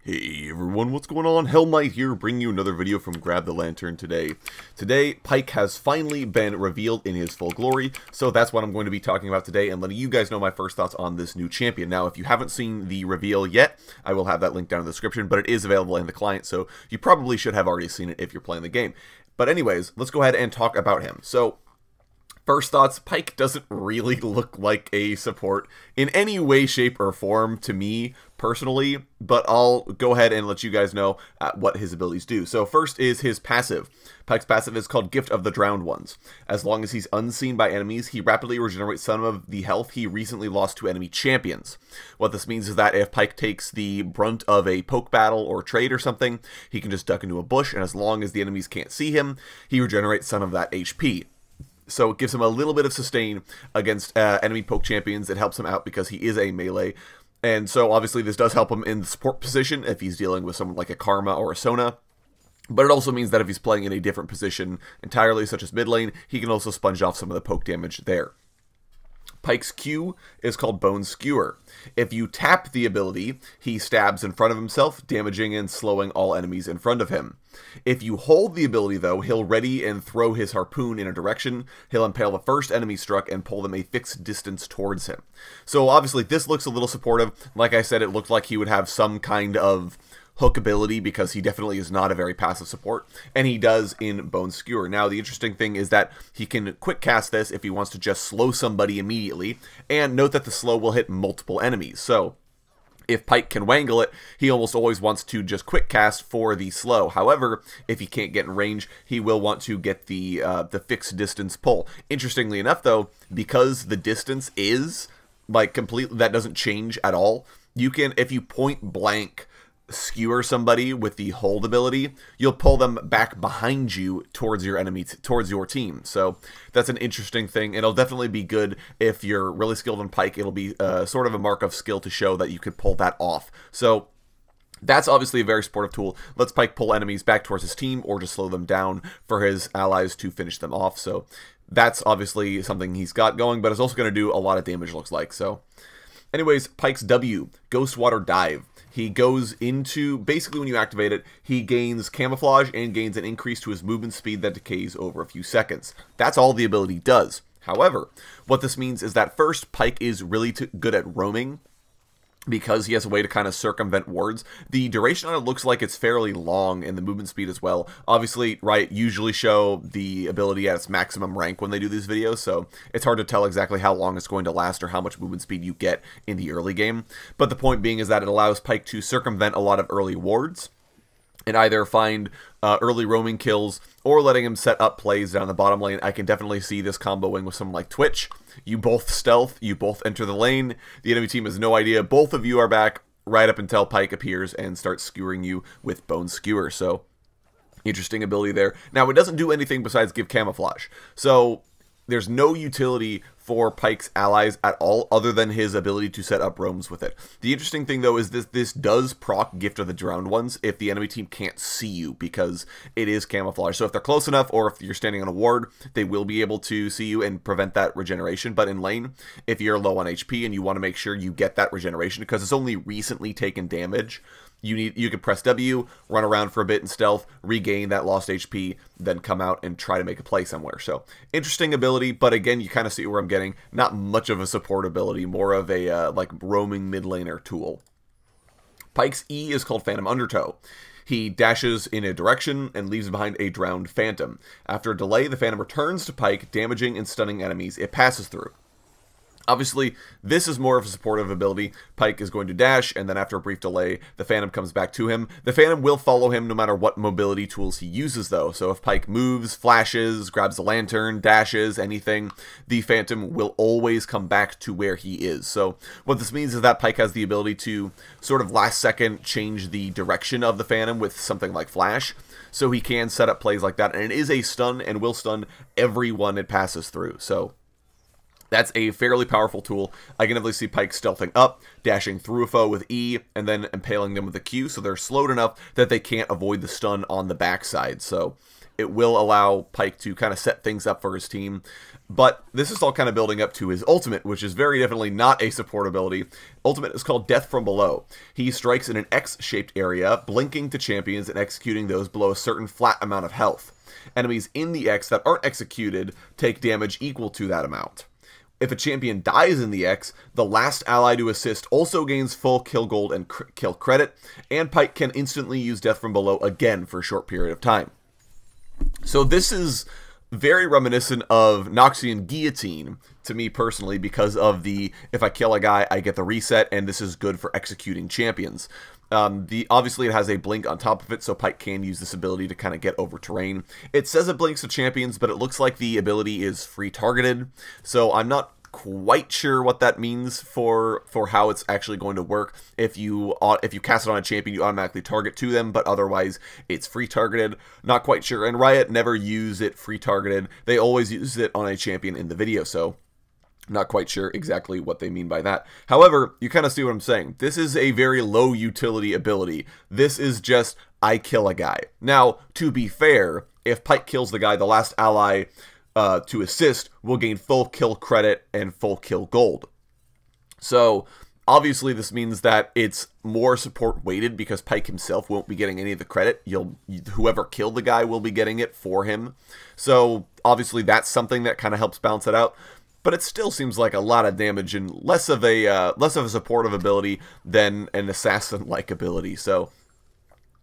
Hey everyone, what's going on? Hellknight here, bringing you another video from Grab the Lantern today. Today, Pyke has finally been revealed in his full glory, so that's what I'm going to be talking about today and letting you guys know my first thoughts on this new champion. Now, if you haven't seen the reveal yet, I will have that link down in the description, but it is available in the client, so you probably should have already seen it if you're playing the game. But anyways, let's go ahead and talk about him. So, first thoughts, Pyke doesn't really look like a support in any way, shape, or form to me, personally, but I'll go ahead and let you guys know what his abilities do. So first is his passive. Pyke's passive is called Gift of the Drowned Ones. As long as he's unseen by enemies, he rapidly regenerates some of the health he recently lost to enemy champions. What this means is that if Pyke takes the brunt of a poke battle or trade or something, he can just duck into a bush, and as long as the enemies can't see him, he regenerates some of that HP. So it gives him a little bit of sustain against enemy poke champions. It helps him out because he is a melee. And so obviously this does help him in the support position if he's dealing with someone like a Karma or a Sona. But it also means that if he's playing in a different position entirely, such as mid lane, he can also sponge off some of the poke damage there. Pyke's Q is called Bone Skewer. If you tap the ability, he stabs in front of himself, damaging and slowing all enemies in front of him. If you hold the ability, though, he'll ready and throw his harpoon in a direction, he'll impale the first enemy struck and pull them a fixed distance towards him. So obviously this looks a little supportive. Like I said, it looked like he would have some kind of hook ability because he definitely is not a very passive support, and he does in Bone Skewer. Now, the interesting thing is that he can quick cast this if he wants to just slow somebody immediately, and note that the slow will hit multiple enemies. So if Pyke can wangle it, he almost always wants to just quick cast for the slow. However, if he can't get in range, he will want to get the fixed distance pull. Interestingly enough, though, because the distance is like completely, that doesn't change at all, you can, if you point blank skewer somebody with the hold ability, you'll pull them back behind you towards your enemy, towards your team. So that's an interesting thing. It'll definitely be good if you're really skilled in Pyke. It'll be sort of a mark of skill to show that you could pull that off. So that's obviously a very supportive tool. Lets Pyke pull enemies back towards his team or just slow them down for his allies to finish them off. So that's obviously something he's got going, but it's also going to do a lot of damage, looks like. So anyways, Pyke's W, Ghost Water Dive. He goes into, basically when you activate it, he gains camouflage and gains an increase to his movement speed that decays over a few seconds. That's all the ability does. However, what this means is that first, Pyke is really good at roaming, because he has a way to kind of circumvent wards. The duration on it looks like it's fairly long, and the movement speed as well. Obviously, Riot usually show the ability at its maximum rank when they do these videos, so it's hard to tell exactly how long it's going to last or how much movement speed you get in the early game. But the point being is that it allows Pyke to circumvent a lot of early wards and either find early roaming kills or letting him set up plays down the bottom lane. I can definitely see this comboing with someone like Twitch. You both stealth, you both enter the lane, the enemy team has no idea, both of you are back right up until Pyke appears and starts skewering you with Bone Skewer. So interesting ability there. Now, it doesn't do anything besides give camouflage, so there's no utility for Pyke's allies at all other than his ability to set up roams with it. The interesting thing, though, is this does proc Gift of the Drowned Ones if the enemy team can't see you, because it is camouflage. So if they're close enough, or if you're standing on a ward, they will be able to see you and prevent that regeneration. But in lane, if you're low on HP and you want to make sure you get that regeneration, because it's only recently taken damage, you can press W, run around for a bit in stealth, regain that lost HP, then come out and try to make a play somewhere. So interesting ability, but again, you kind of see where I'm getting. Not much of a support ability, more of a like roaming mid laner tool. Pyke's E is called Phantom Undertow. He dashes in a direction and leaves behind a drowned phantom. After a delay, the phantom returns to Pyke, damaging and stunning enemies it passes through. Obviously, this is more of a supportive ability. Pyke is going to dash, and then after a brief delay, the Phantom comes back to him. The Phantom will follow him no matter what mobility tools he uses, though. So if Pyke moves, flashes, grabs a lantern, dashes, anything, the Phantom will always come back to where he is. So what this means is that Pyke has the ability to sort of last second change the direction of the Phantom with something like Flash. So he can set up plays like that, and it is a stun and will stun everyone it passes through. So that's a fairly powerful tool. I can definitely see Pyke stealthing up, dashing through a foe with E, and then impaling them with a Q, so they're slowed enough that they can't avoid the stun on the backside. So it will allow Pyke to kind of set things up for his team. But this is all kind of building up to his ultimate, which is very definitely not a support ability. Ultimate is called Death from Below. He strikes in an X-shaped area, blinking to champions and executing those below a certain flat amount of health. Enemies in the X that aren't executed take damage equal to that amount. If a champion dies in the X, the last ally to assist also gains full kill gold and kill credit, and Pyke can instantly use Death from Below again for a short period of time. So this is very reminiscent of Noxian Guillotine to me personally, because of the if I kill a guy, I get the reset, and this is good for executing champions. Obviously it has a blink on top of it, so Pyke can use this ability to kind of get over terrain. It says it blinks to champions, but it looks like the ability is free targeted, so I'm not quite sure what that means for how it's actually going to work. If you cast it on a champion, you automatically target to them, but otherwise it's free targeted. Not quite sure, and Riot never use it free targeted. They always use it on a champion in the video, so not quite sure exactly what they mean by that. However, you kind of see what I'm saying. This is a very low utility ability. This is just, I kill a guy. Now, to be fair, if Pyke kills the guy, the last ally to assist will gain full kill credit and full kill gold. So, obviously this means that it's more support weighted because Pyke himself won't be getting any of the credit. Whoever killed the guy will be getting it for him. So, obviously that's something that kind of helps balance it out. But it still seems like a lot of damage and less of a supportive ability than an assassin-like ability. So,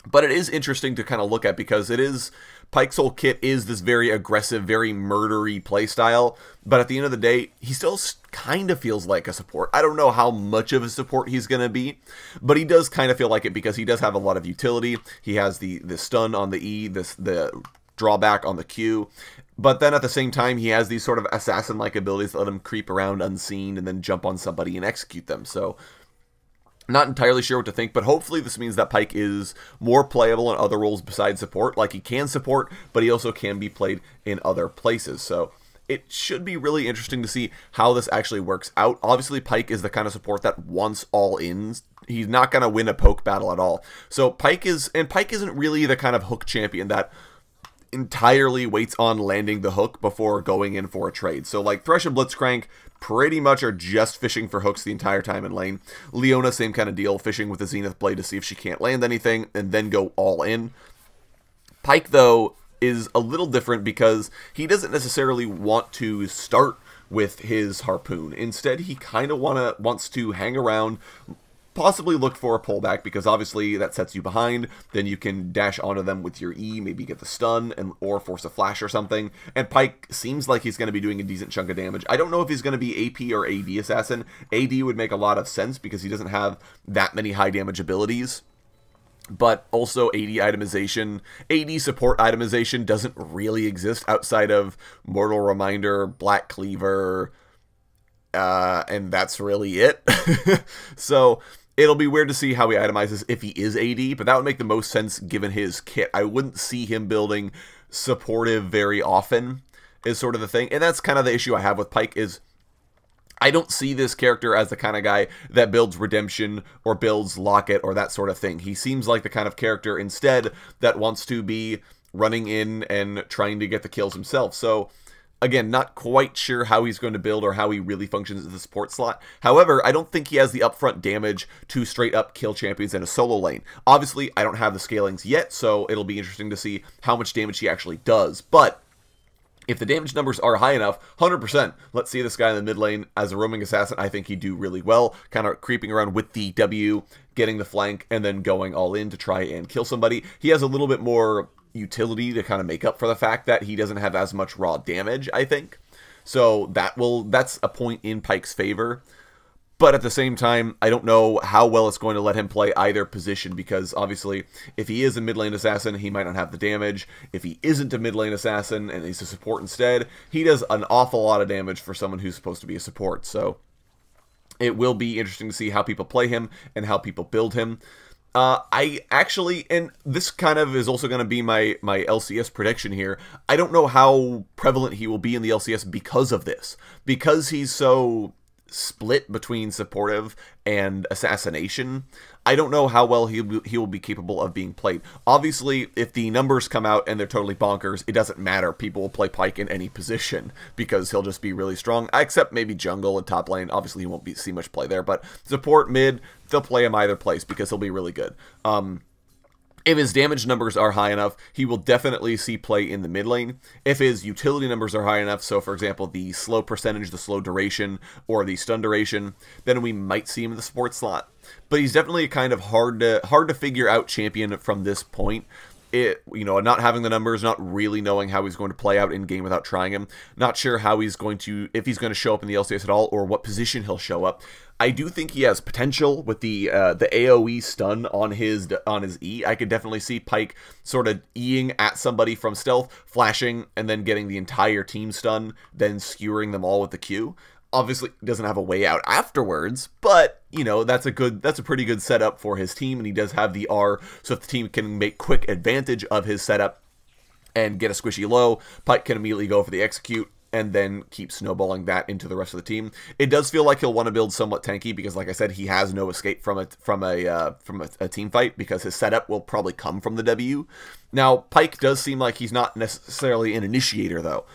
but it is interesting to kind of look at because it is Pyke's whole kit is this very aggressive, very murdery playstyle. But at the end of the day, he still kind of feels like a support. I don't know how much of a support he's going to be, but he does kind of feel like it because he does have a lot of utility. He has the stun on the E, the drawback on the Q. But then at the same time, he has these sort of assassin-like abilities that let him creep around unseen and then jump on somebody and execute them. So, not entirely sure what to think, but hopefully this means that Pyke is more playable in other roles besides support. Like, he can support, but he also can be played in other places. So, it should be really interesting to see how this actually works out. Obviously, Pyke is the kind of support that wants all-ins. He's not going to win a poke battle at all. So, Pyke isn't really the kind of hook champion that entirely waits on landing the hook before going in for a trade. So like Thresh and Blitzcrank pretty much are just fishing for hooks the entire time in lane. Leona, same kind of deal, fishing with the Zenith Blade to see if she can't land anything and then go all in. Pyke, though, is a little different because he doesn't necessarily want to start with his harpoon. Instead, he kind of wants to hang around, possibly look for a pullback, because obviously that sets you behind. Then you can dash onto them with your E, maybe get the stun, or force a flash or something. And Pyke seems like he's going to be doing a decent chunk of damage. I don't know if he's going to be AP or AD assassin. AD would make a lot of sense because he doesn't have that many high damage abilities. But also AD itemization, AD support itemization doesn't really exist outside of Mortal Reminder, Black Cleaver, and that's really it. So it'll be weird to see how he itemizes if he is AD, but that would make the most sense given his kit. I wouldn't see him building supportive very often, is sort of the thing. And that's kind of the issue I have with Pyke, is I don't see this character as the kind of guy that builds Redemption or builds Locket or that sort of thing. He seems like the kind of character instead that wants to be running in and trying to get the kills himself. So again, not quite sure how he's going to build or how he really functions as the support slot. However, I don't think he has the upfront damage to straight up kill champions in a solo lane. Obviously, I don't have the scalings yet, so it'll be interesting to see how much damage he actually does. But if the damage numbers are high enough, 100%, let's see this guy in the mid lane as a roaming assassin. I think he'd do really well, kind of creeping around with the W, getting the flank, and then going all in to try and kill somebody. He has a little bit more utility to kind of make up for the fact that he doesn't have as much raw damage, I think. So that's a point in Pyke's favor. But at the same time, I don't know how well it's going to let him play either position, because obviously if he is a mid lane assassin, he might not have the damage. If he isn't a mid lane assassin and he's a support instead, he does an awful lot of damage for someone who's supposed to be a support. So it will be interesting to see how people play him and how people build him. I actually, and this kind of is also going to be my LCS prediction here, I don't know how prevalent he will be in the LCS because of this. Because he's so split between supportive and assassination, I don't know how well he will be capable of being played. Obviously, if the numbers come out and they're totally bonkers, it doesn't matter. People will play Pyke in any position because he'll just be really strong, except maybe jungle and top lane. Obviously, he won't see much play there, but support, mid, they'll play him either place because he'll be really good. If his damage numbers are high enough, he will definitely see play in the mid lane. If his utility numbers are high enough, so for example, the slow percentage, the slow duration, or the stun duration, then we might see him in the support slot. But he's definitely a kind of hard to figure out champion from this point. Not having the numbers, not really knowing how he's going to play out in game without trying him, not sure how he's going to, if he's going to show up in the LCS at all, or what position he'll show up. I do think he has potential with the AoE stun on his E. I could definitely see Pyke sort of Eing at somebody from stealth, flashing, and then getting the entire team stun, then skewering them all with the Q. Obviously, he doesn't have a way out afterwards, but, that's a pretty good setup for his team, and he does have the R, so if the team can make quick advantage of his setup and get a squishy low, Pyke can immediately go for the execute, and then keep snowballing that into the rest of the team. It does feel like he'll want to build somewhat tanky because, like I said, he has no escape from a team fight because his setup will probably come from the W. Now, Pyke does seem like he's not necessarily an initiator, though.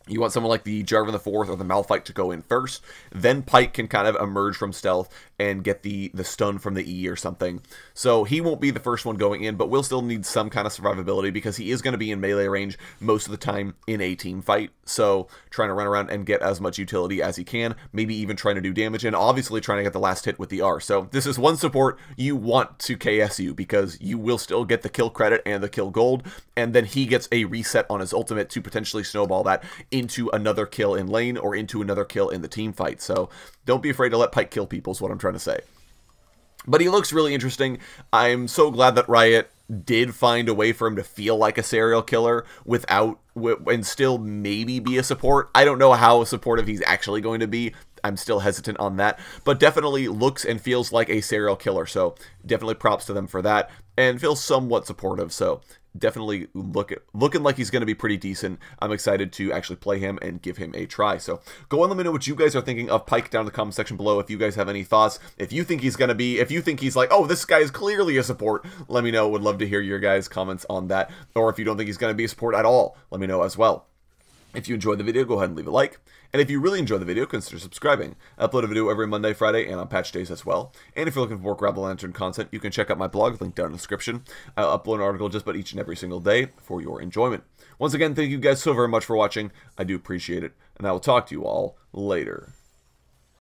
You want someone like the Jarvan IV or the Malphite to go in first, then Pyke can kind of emerge from stealth and get the stun from the E or something. So he won't be the first one going in, but we'll still need some kind of survivability because he is going to be in melee range most of the time in a team fight. So trying to run around and get as much utility as he can, maybe even trying to do damage, and obviously trying to get the last hit with the R. So this is one support you want to KSU because you will still get the kill credit and the kill gold, and then he gets a reset on his ultimate to potentially snowball that into another kill in lane or into another kill in the team fight. So don't be afraid to let Pyke kill people is what I'm trying to say. But he looks really interesting. I'm so glad that Riot did find a way for him to feel like a serial killer and still maybe be a support. I don't know how supportive he's actually going to be. I'm still hesitant on that, but definitely looks and feels like a serial killer. So definitely props to them for that, and feels somewhat supportive. So definitely looking like he's going to be pretty decent. I'm excited to actually play him and give him a try. So go and let me know what you guys are thinking of Pyke down in the comment section below. If you guys have any thoughts, if you think he's like, oh, this guy is clearly a support, let me know. Would love to hear your guys' comments on that. Or if you don't think he's going to be a support at all, let me know as well. If you enjoyed the video, go ahead and leave a like. And if you really enjoyed the video, consider subscribing. I upload a video every Monday, Friday, and on patch days as well. And if you're looking for more Grab the Lantern content, you can check out my blog, link down in the description. I'll upload an article just about each and every single day for your enjoyment. Once again, thank you guys so very much for watching. I do appreciate it, and I will talk to you all later.